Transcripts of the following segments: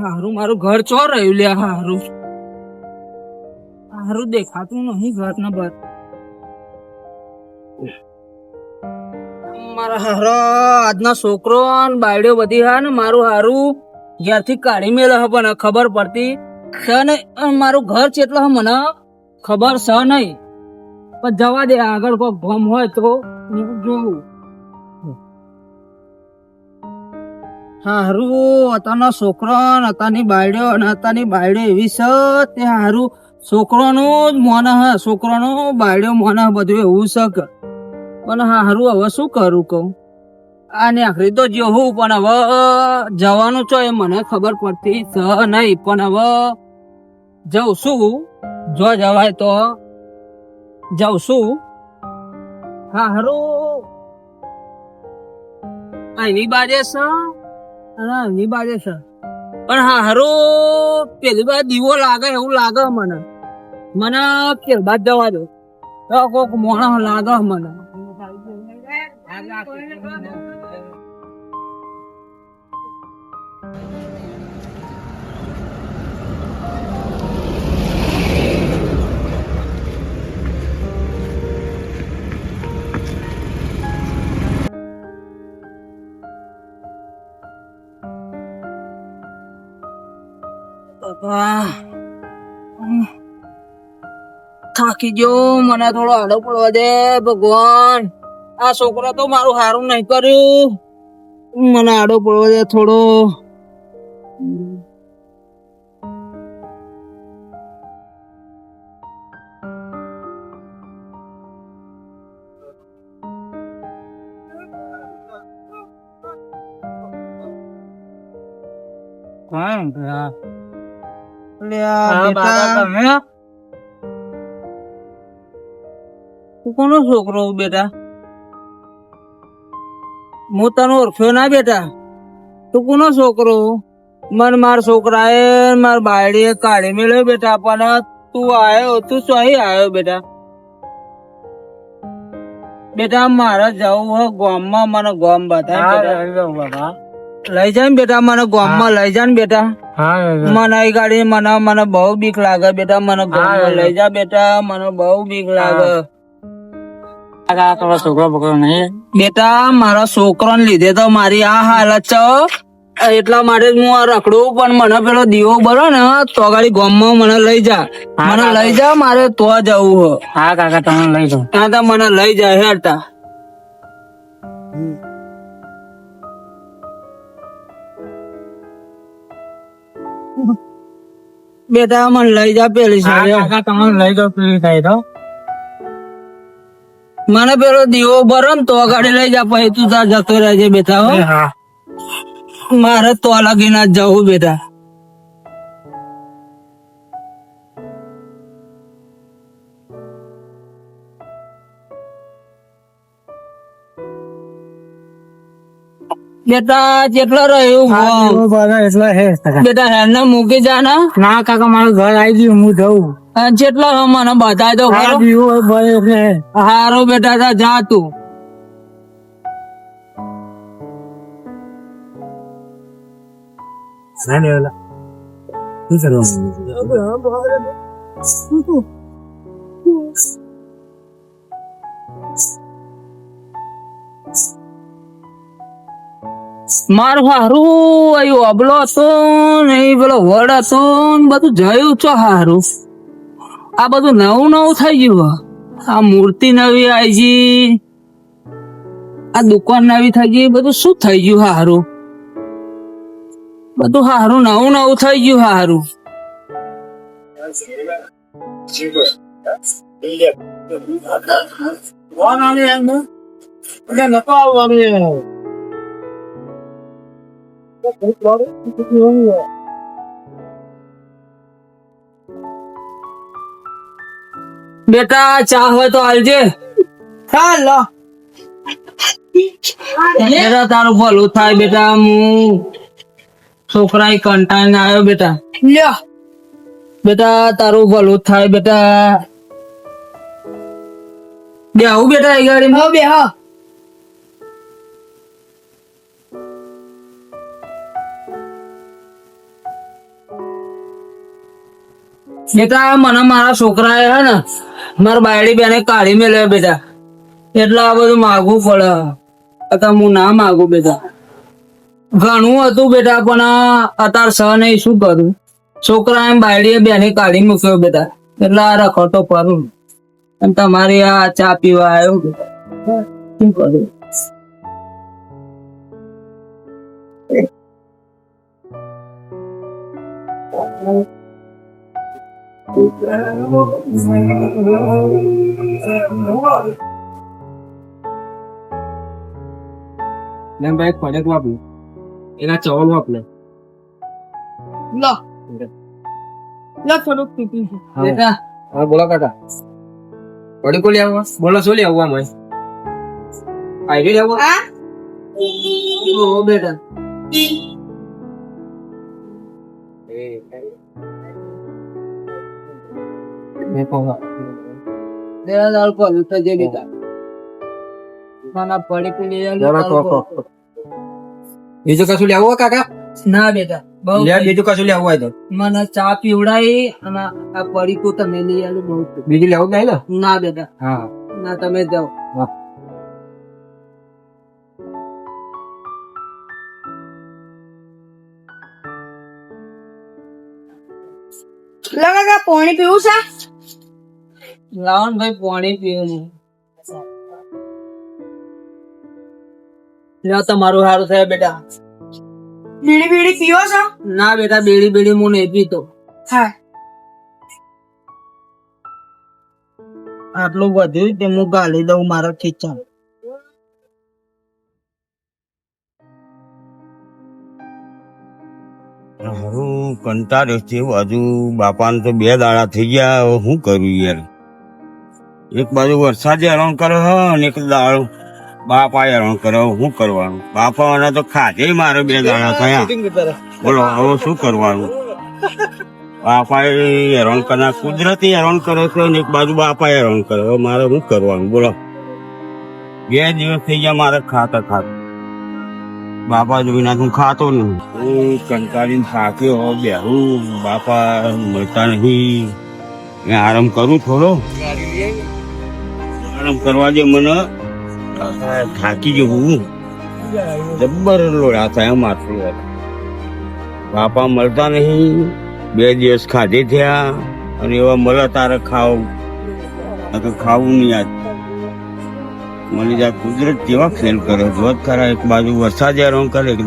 હારું મારું ઘર ચો રહ્યું લે હારું હારું દેખાતું નહીં ઘર ના બર મારા હારા આજના છોકરો બાયડીઓ બધી હા ને મારું હારું ઘેરથી કાઢી મેલે પણ ખબર પડતી છે ને મારું ઘર ચેટલો મને ખબર છે નહીં પણ જવા દે આગળ કોઈ ભમ હોય તો હું જોઉં હારું અત્યારના છોકરા અત્યારની બાયડીઓ અને અત્યારની બાયડીઓ એવી છે તે હારું છોકરાનું જ મોન હ છોકરાનું બાયડીઓ મોન બધું એવું છે પણ હારું હવે શું કરું કહું આ આખરી તો જોવું પણ હવે જવાનું છો એ મને ખબર પડતી છે નહીં પણ હવે જઉં છું જો જવાય તો જાઉં છું હારું એની બાજે છે એની બાજે છે પણ હારું પેલી બાજુ દીવો લાગે એવું લાગે મને મને પેલી બાદ જવા દો કોક મોણા લાગે મને થાકી ગયો મને થોડો આડો પડવા દે ભગવાન આ છોકરા તો મારું હારું નહીં કર્યું મને આડો પડવા દે થોડો કોનો છોકરો બેટા હું તને ઓળખ્યો ના બેટા તું કોનો છોકરો મન માર છોકરાએ માર બાયડીએ કાઢી મેળ્યો બેટા પણ તું આવ્યો તું સહી આવ્યો બેટા બેટા મારે જવું હે ગામમાં મને ગામ બતાય લઈ જાય ને બેટા મને ગામમાં લઈ જા ને બેટા મને એ ગાડી મને બહુ બીક લાગે બેટા મને ગામમાં લઈ જા બેટા મને બહુ બીક લાગે છોકરો પકડો નહીં બેટા મારા છોકરા ને લીધે તો મારી આ હાલત છે એટલા માટે હું આ રખડું પણ મને પેલો દીવો બરો ને તો ગાડી ગામમાં મને લઈ જા મારે તો જવું હે હા કાકા તમે લઈ જાઓ હા તો મને લઈ જાય હેરતા બેટા મને લઈ જા પેલી કાકા તમે લઈ જાઓ પેલી થાય તો મને પેલો દીવો ભરો ને તો ગાડી લઈ જા પછી તું તાર જતો રહેજે બેટા હો મારે તો લાગી ના જવું બેટા બેટા જેટલો રહ્યું એટલે હે બેટા હેરને મૂકી જા ને ના કાકા મારું ઘર આવી ગયું હું જઉં જેટલો મને બતાય તો હારો બેટા જા તું મારું હારું અહીં અબલો હતો ને પેલો વડ હતો ને બધું જયું છો હારું આ બધું નવું નવું થઈ ગયું આ મૂર્તિ નવી આવી ગઈ આ દુકાન નવી થઈ ગઈ બધું શું થઈ ગયું હારું બધું હારું નવું નવું થઈ ગયું હારું બેટા ચા હોય તો હાલજે ચાલો બેટા તારું ભલું થાય બેટા હું છોકરા કંટાળીને આવ્યો બેટા લ્યો બેટા તારું ભલું થાય બેટા બે આવું બેટા એ ગાડીમાં બે હા બેટા મને મારા છોકરાએ હે ને મારા બાયડી બેને કાઢી મેલે બેટા, એટલે આ બધું માગવું પડે. અત્યારે હું ના માગું બેટા. ઘણું હતું બેટા પણ અત્યારે સહ નહીં, શું કરું. છોકરા એમ બાયડીએ બેને કાઢી મૂક્યો બેટા, એટલે આ રખડતો ફરું. અને તમારી આ ચા પીવા આવ્યો બેટા, શું કરું. ભાઈ ખોરાક વાપરું, એના ચવલ વાપરે. લો લો થોડુંક પીપી બેટા. હા બોલો કાકા. વડી કોલી આવવા બોલો, શું લઈ આવવા ભાઈ? આઈડી લેવા ઓ બેટા. તેરા દાળ પર થજે બેટા. મને પડી પડી બીજું કશું લેવું કાકા? ના બેટા, બહુ બીજું કશું લેવું હોય તો મને ચા પીવડાવી અને આ પડીકું તમે લઈ આલું બહુ. બીજું લેવું નહીં ને? ના બેટા, હા ના તમે જાઓ. લગા પાણી પીવું છે? લાવો ને ભાઈ પાણી પીવું. લ્યો તમારું સારું થાય બેટા. બીડી બીડી પીવો છો? ના બેટા, બેડી બેડી હું નહીં પીતો. હા. આટલું વધ્યું તે હું ગાલી દઉં મારા ખીચા. હું કંટાળ્યો છે બાજુ. બાપાને તો 2 દાડા થઈ ગયા, હવે શું કરું યાર. એક બાજુ વરસાદ હેરાન કરે હ અને એક દાડો બાપા હેરાન કરે. શું કરવાનું? બાપાને તો ખાધે મારે 2 દાડા થયા. બોલો હવે શું કરવાનું? બાપા હેરાન કરે, કુદરતી હેરાન કરે છે ને એક બાજુ બાપા હેરાન કરે. હવે મારે શું કરવાનું બોલો? 2 દિવસ થઈ ગયા મારે ખાતા. બાપા જોઈને હું ખાતો નહીં. હું કંટાળીને થાક્યો, બેહું. બાપા મળતા નહીં. મેં આરામ કરું થોડો. આરામ કરવા દે મને. થાકી જવું. જબ્બર લોડા થયા માથું. બાપા મળતા નહીં. 2 દિવસ ખાધે થયા અને એવા મળે તારે ખાવું. ખાવું નહીં આજ. મને જ્યાં કુદરત કેવા ખેલ કરે જોત ખરા. એક બાજુ વરસાદ હેરાન કરે, એક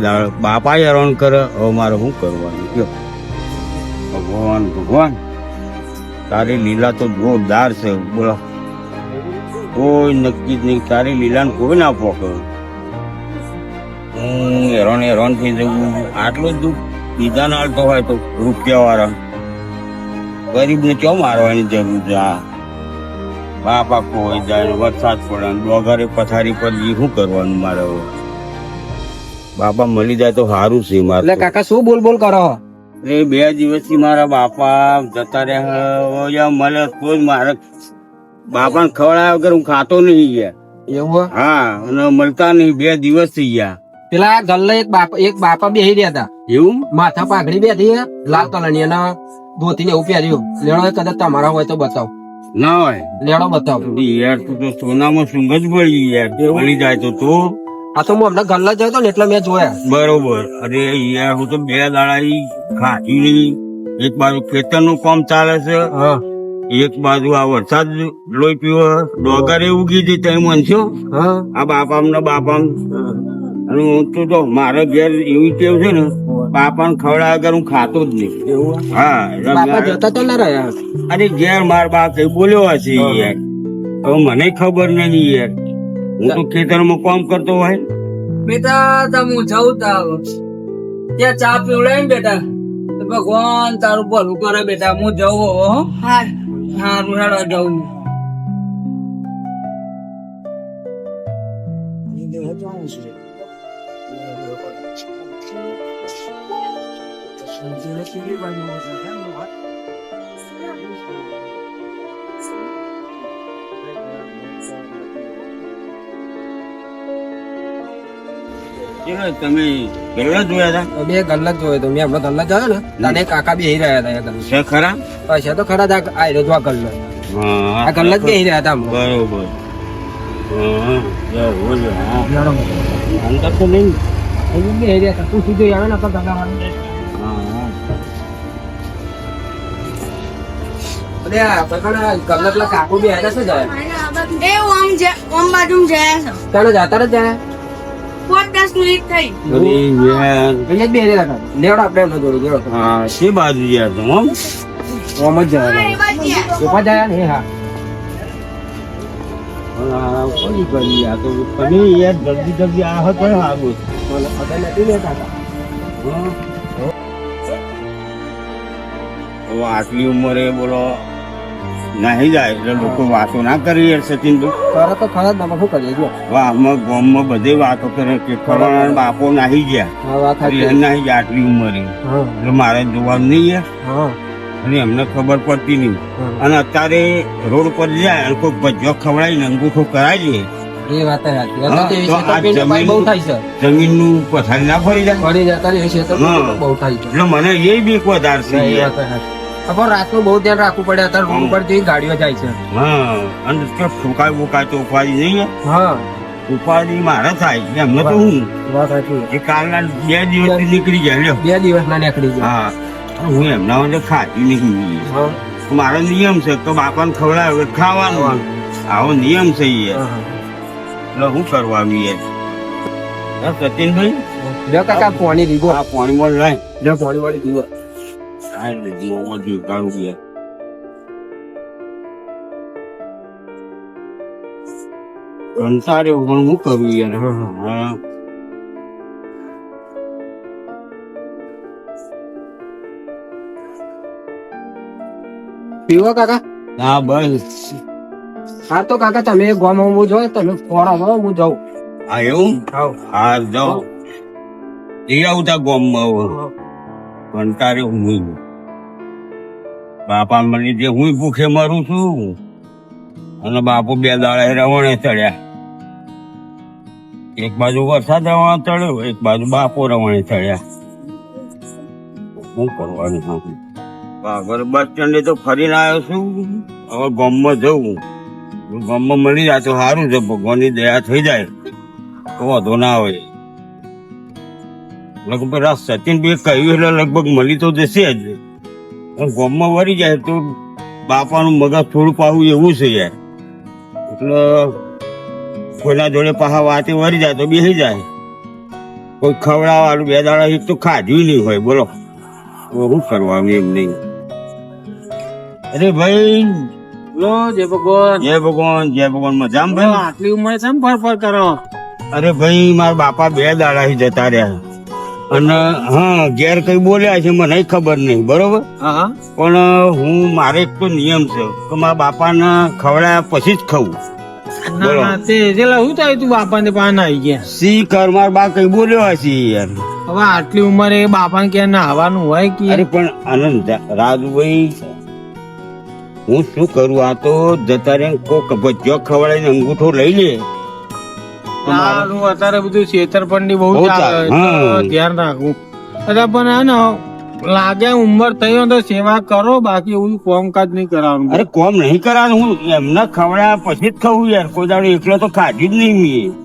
બાપા હેરાન કરે. હવે મારે શું કરવાનું કયો? ભગવાન તારી લીલા તો જોરદાર છે બોલો. કોઈ નક્કી જ નહીં. તારી લીલાને કોઈ ના પોકે. હું હેરાન થઈ જવું. આટલું જ દુઃખ બીજા ના હાલતો હોય તો રૂપિયા વાળા ગરીબને ક્યાં મારવાની જરૂર છે? બાપા કોઈ જાય, વરસાદ પડે, ડોગરે પથારી પર શું કરવાનું મારે? બાપા મળી જાય તો સારું છે મારે. કાકા શું બોલ બોલ કરો? 2 દિવસથી મારા બાપા જતા રહ્યા. મળે તો જ મારે. બાપાને ખવડાવ્યા વગર હું ખાતો નહીં ગયા. એવું? હા, અને મળતા નહીં. 2 દિવસ થઈ ગયા. પેલા ગલ્લે એક બાપા બેહી રહ્યા હતા. એવું? માથા પાઘડી બેઠી લાલ કલરની અને ધોતીને એવું પહેર્યું. લેણો કદાચ તમારા હોય તો બતાવો. ના હોય લેણો બતાવો. યાર તું તો સોનામાં સુંગ જ પડી યાર. મળી જાય તો આ તો હું હમણાં ગલ્લા જયો હતો ને એટલે મેં જોયા. બરોબર. અરે યાર હું તો 2 દાડા ખાધું નહીં. એક બાજુ ખેતરનું કામ ચાલે છે, એક બાજુ આ વરસાદ લોહી પીવો. ડોગરે ઉગી હતી તમે મનશો આ બાપા. અને હું તો મારા ઘેર એવી ટેવ છે ને, બાપાને ખવડાવ્યા વગર હું ખાતો જ નહીં. એવું? હા. બાપા જતા તો ના રહ્યા. અરે ઘેર માર બાપ કઈ બોલ્યો હશે યાર. હવે મને ખબર નહીં યાર. હું તો ખેતરમાં કામ કરતો હોય. બેટા તમે હું જઉં ત્યાં ચા પીવડાય ને બેટા. ભગવાન તારું ભલું કરે બેટા. હું જઉં હો. હા. સારું હેડો જઉં. ચલો તમે ગલ્લા જોયા હતા બે ગલ્લત જોયો તો મેં હમણાં ગલ્લત જોયો ને તને કાકા બેહી રહ્યા હતા એ ગલ્લત છે ખરા પૈસા તો ખરા હતા આ રહ્યો આ ગલ્લત હા આ ગલ્લત બેહી રહ્યા હતા હમણાં. બરોબર હા જવું છે હા અંદર તો નહીં અહીં બેહી રહ્યા હતા તું સીધો આવે ને તો ગલ્લા વાળો હા અરે આ પકડ ગલ્લત લા કાકુ બે હતા શું જાય એ ઓમ બાજુ જાય છે ચાલો જાતા જ જાય 5-10 મિનિટ થઈ અરે યાર અહીંયા જ બેહી રહ્યા હતા લેવડો આપણે એમને જોડે જોડો હા શી બાજુ ગયા તો હમ ઓમ જ જવાના ઉભા જાય ને હા હા કોની કરી આ તો તમે યાર જલ્દી જલ્દી આ હતો સારું અગર નથી લેતા હતા હવે આટલી ઉંમરે બોલો નાહી જાય એટલે લોકો વાતો ના કરી યાર સચિન તો ખરા તો ખરા જ શું કરીએ જો વાહમાં ગામમાં બધે વાતો કરે કે ફલાણા બાપો નાહી ગયા હા વાત અરે સાચી નાહી ગયા આટલી ઉંમરે હા એટલે મારે જોવાનું નહીં યાર હા અને એમને ખબર પડતી નહીં અને અત્યારે રોડ પર જાય અને કોઈ ભજ્જો ખવડાવીને અંગૂઠો કરાવી એ વાત સાચી હા, અત્યારે તો આ એવી છેતરપિંડી બહુ થાય છે દે જમીનનું પથારી ના ફરી જાય ફરી જતા એવી છેતરપિંડી બહુ થાય છે એટલે મને એ બીક વધારે છે એ યાર. વાત સાચી. પણ રાતનું બહુ ધ્યાન રાખવું પડે અત્યારે રોડ ઉપર જે ગાડીઓ જાય છે હા અને કે ફૂંકાય બુકાય તો ઉપાડી નહીં યાર. હા ઉપાડી મારે થાય એમને તો હું વાત સાચી એ કાલના 2 દિવસથી નીકળી જાય લ્યો. 2 દિવસના નીકળી જાય હા અને હું એમના માટે ખાતી નહીં હા મારો નિયમ છે તો બાપાને ખવડાવે એટલે ખાવાનું આવો નિયમ છે યાર હા. એટલે હું કરવા આવી યાર હા, સચિનભાઈ લ્યો કાકા પાણી દીધો આ પાણીમાં લાય લ્યો પાણી વાળી દીધો કંટાળ્યો પણ હું કરું યાર હા પીવો કાકા હા બસ હા તો કાકા તમે ગોમ હું જો તમે ખોરા હું જાઉં હા એવું આવ હા જાઓ એ આવતા ગામમાં હવે કંટાળ્યો હું બાપા મને જે હું ભૂખે મરું છું અને બાપુ 2 દાડા રવણે ચડ્યા એક બાજુ વરસાદ રવણે ચડ્યો એક બાજુ બાપો રવણે ચડ્યા શું કરવાનું હા આગળ બસ સ્ટેન્ડે તો ફરીને આવ્યો છું હવે ગામમાં જવું ગામમાં મળી જાય તો સારું છે ભગવાનની દયા થઈ જાય તો વાંધો ના હોય લગભગ આ સચિન ભાઈ કહ્યું એટલે લગભગ મળી તો જશે જ પણ ગામમાં વળી જાય તો બાપાનું મગજ થોડું પાવું એવું છે યાર એટલે કોઈના જોડે પાછા વાતે વળી જાય તો બેસી જાય કોઈ ખવડાવવાનું 2 દાડા એક તો ખાધું નહીં હોય બોલો તો શું કરવાનું એમ નહીં અરે ભાઈ લો જય ભગવાન જય ભગવાન મજામાં ભાઈ આટલી ઉંમરે છે ને ફર કરો અરે ભાઈ મારા બાપા 2 દાડા જતા રહ્યા અને હા ઘેર કઈ બોલ્યા છે મને ખબર નહીં બરોબર હા પણ હું મારે એક તો નિયમ છે કે મારા બાપાને ખવડાયા પછી જ ખાવું ના ના તે જેલા હું થાય તું બાપા ને પાન આવી ગયા સી કર મારા બા કઈ બોલ્યો હશે યાર હવે આટલી ઉંમરે બાપા ને ક્યાં નાહવાનું હોય કે અરે પણ આનંદ રાજભાઈ હું શું કરું આ તો જતા રે કોક ભજ્જો ખવડાવીને અંગૂઠો લઈ લે સારું અત્યારે બધું છેતરપિંડી બહુ બહુ ચાલે ચાલે, હા. તો ધ્યાન રાખવું અરે પણ હે ને લાગે ઉંમર થઈ હોય તો સેવા કરો બાકી એવું કામકાજ નહીં કરવાનું અરે કોમ નહીં કરવાનું હું એમને ખવડાયા પછી જ ખાવું યાર કોઈ દાડો એકલો તો ખાધું જ નહીં મેં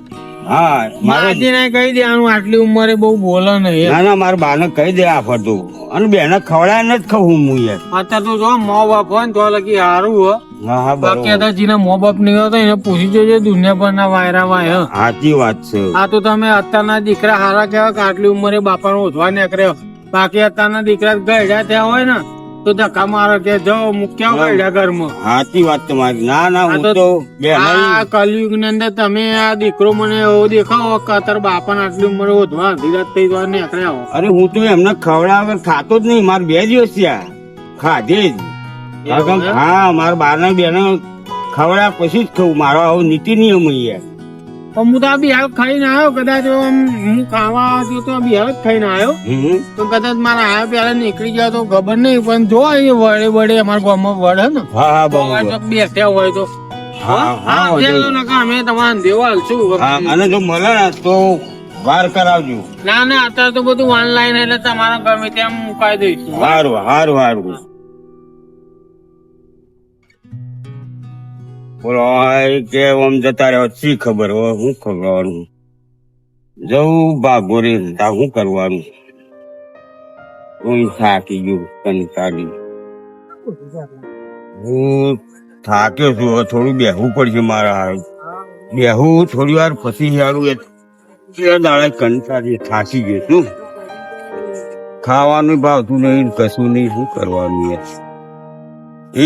હા મારે માજીને કહી દેવાનું આટલી ઉંમરે બહુ બોલે નહીં ના ના મારા બાને કહી દે આ ફરતું અને બેને ખવડાય જ ખાવું હું યાર અત્યારે તો જો મો બાપ હોય ને તો લગી સારું હોય હા હા બાકી બરોબર અત્યારે જેના મો બાપ નહીં હોય તો એને પૂછી જોજો દુનિયા પર ના વાયરા વાય હ. સાચી વાત છે આ તો તમે અત્યારના દીકરા હારા કહેવાય કે આટલી ઉંમરે બાપાનો ઓછવા નીકળ્યો બાકી અત્યારના દીકરા ગયડા થયા હોય ને તો ધક્કા મારો કે જાઓ મૂક્યા ગયડા ઘરમાં સાચી વાત તમારી ના ના હું તો બેન આ કલયુગ ની અંદર તમે આ દીકરો મને એવો દેખાવો કે અત્યારે બાપાને આટલી ઉંમરે ઓછવા અધીરાત થઈ જવા નીકળ્યા હો. અરે હું તો એમને ખવડાવ ખાતો જ નહીં મારે 2 દિવસ થયા ખાધે જ એવું એમ? હા મારા બાને બેને ખવડાવ પછી જ ખાવું મારો આવો નીતિ નિયમ યાર પણ હું તો આ બિહાર ખાઈને આવ્યો કદાચ આમ હું ખાવા આવ્યો તો બિહાર જ ખાઈને આવ્યો હમ. તો કદાચ મારા આયા પેલા નીકળી ગયા તો ખબર નહીં પણ જો એ વડે વડે અમારા ગામમાં વડે ને હા હા તો બરોબર આ બેઠ્યા હોય તો હા હા હા વાંધો જેલો નહીં. નકા અમે તમારા દેવાલ છું હા અને જો મળે ને તો વાર કરાવજો. ના ના અત્યારે તો બધું ઓનલાઈન એટલે તમારા ગમે ત્યાં મુકાઈ દઈશું. હારું હારું હારું. બોલો આ કે આમ જતા રહ્યો શી ખબર હવે શું કરવાનું. જવું ભાગોરે શું કરવાનું. હું થાકી ગયું કંટાળી. હું થાક્યો છું હવે થોડું બેહવું પડશે મારા હારું. બેહવું થોડી વાર પછી સારું એ દાડા કંટાળી થાકી ગયો છું. ખાવાનું ભાવતું નહીં કશું નહીં શું કરવાનું યાર.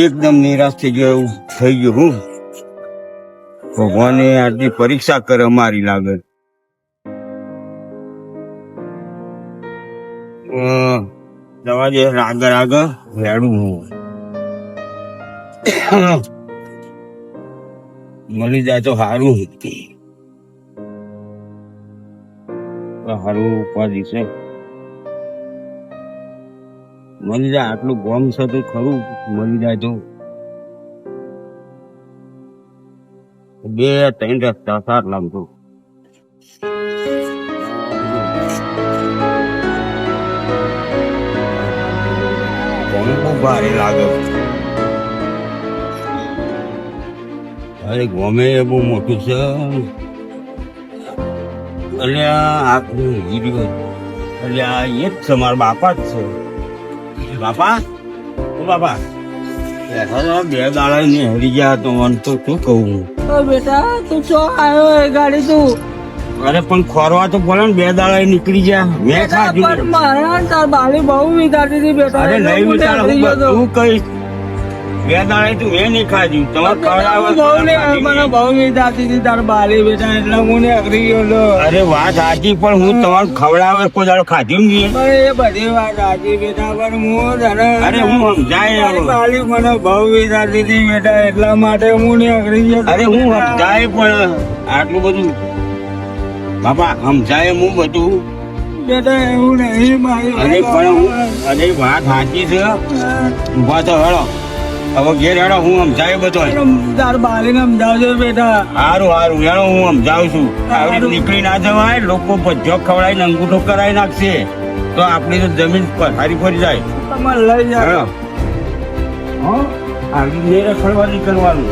એકદમ નિરાશ થઈ ગયો હું. ભગવાને આટલી પરીક્ષા કરે મારી લાગે. દવા જે આગળ હેડું હું મળી જાય તો સારું. સારું ઉપાધિ છે મળી જાય. આટલું ગોમ છે તો ખરું મળી જાય તો 2-3 રસ્તા સાર લાગતો. બહુ ભારે લાગે. અરે ગમે એ બહુ મોટું છે. એટલે આખું હીરો એટલે આ એ જ છે મારા બાપા જ છે. બાપા ઓ બાપા 2 દાડા ને હરી ગયા તો મને તો શું કહું. બેટા તું ચો આવ્યો એ ગાડી તું. અરે પણ ખોરવા તો બોલે ને 2 દાડા નીકળી ગયા. મેં ખાધું મારા તાર બાળી બહુ વિચારતી હતી બેટા. અરે નહીં વિચાર હું બધું કહીશ. 2 દાડા તું મેં નહીં ખાધું તમારે ખવડાવે. મને બહુ વિચારતી હતી તાર બાળી બેટા એટલે હું ને અઘરી ગયો. અરે વાત સાચી પણ હું તમારે ખવડાવે કોઈ દાડો ખાધું નહીં. એ બધી વાત સાચી બેટા પણ હું તને અરે હું સમજાય બાળી મને બહુ વિચારતી હતી બેટા એટલા માટે હું ને અઘરી ગયો. અરે હું સમજાય પણ આટલું બધું બાપા સમજાય હું બધું. બેટા એવું નહીં મારી અરે પણ હું અરે વાત સાચી છે. ઉભા તો હેડો હવે ઘેર હેડો હું સમજાય બધો. તાર બાળીને સમજાવજો બેટા. સારું સારું હેડો હું સમજાવું છું. આવી રીતે નીકળી ના જવાય. લોકો ભજ્જો ખવડાવીને અંગૂઠો કરાવી નાખશે તો આપણી તો જમીન પથારી ફરી જાય. તમારે લઈ જાઓ. હેડો હા આવી મેરે ખડવા નહીં કરવાનું.